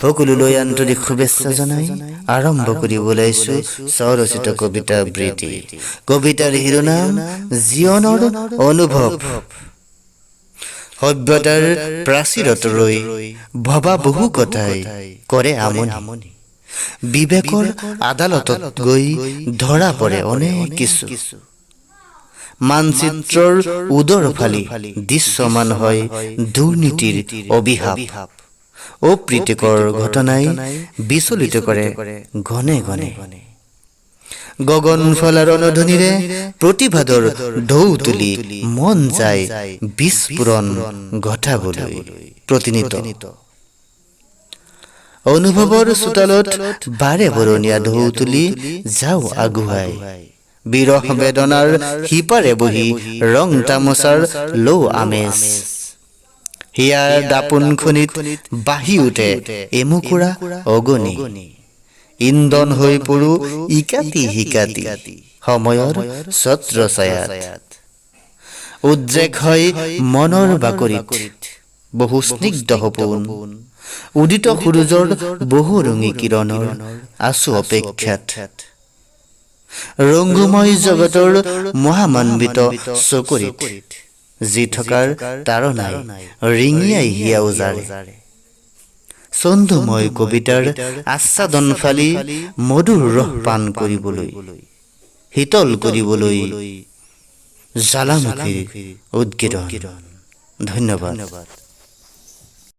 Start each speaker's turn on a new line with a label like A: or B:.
A: সকলোলৈ আন্তৰিক শুভেচ্ছা জনাই আৰম্ভ কৰিব ওলাইছো স্বৰচিত কবিতা আবৃত্তি। কবিতাৰ শিৰোনাম জীৱনৰ অনুভৱ। সভ্যতাৰ প্ৰাচীৰত ৰৈ ভবা বহু কথাই কৰে আমনি। বিবেকৰ আদালতত গৈ ধৰা পৰে অনেক কিছু। মানচিত্ৰৰ উদৰ ফালি দৃশ্যমান হয় দুৰ্নীতিৰ অভিশাপ। অপ্ৰীতিকৰ ঘটনাই বিচলিত কৰে ঘনে ঘনে। গগন ফলাৰ ৰণধ্বনিৰে প্ৰতিবাদৰ ঢৌ তুলি মন যায় বিস্ফোৰণ ঘটাবলৈ প্ৰতিনিত। অনুভৱৰ চোতালত বাৰে বৰণীয়া ঢৌ তুলি যাওঁ আগুৱাই। বিৰহ বেদনাৰ সিপাৰে বহি ৰং তামোচাৰ লৌ আমেজ। হিয়াৰ দাপোন খনিত বাঢ়ি উঠে এমুকুৰা অগণি। ইন্ধন হৈ পৰো ইকাতি সিকাতি সময়ৰ ছত্ৰ ছায়াত। উদ্ৰেক হয় মনৰ বাকৰিত বহু স্নিগ্ধ সপোন। উদিত সূৰুজৰ বহু ৰঙী কিৰণৰ আছো অপেক্ষাত। ৰংগময় জগতৰ মহামান্বিত চকৰিত যি থকাৰ তাৰণাই ৰিঙিয়াই হিয়া উজাৰে। ছন্দময় কবিতাৰ আস্বাদন ফালি মধুৰ ৰস পান কৰিবলৈ, শীতল কৰিবলৈ জ্বালামুখীৰ উদ্গীৰণ। ধন্যবাদ।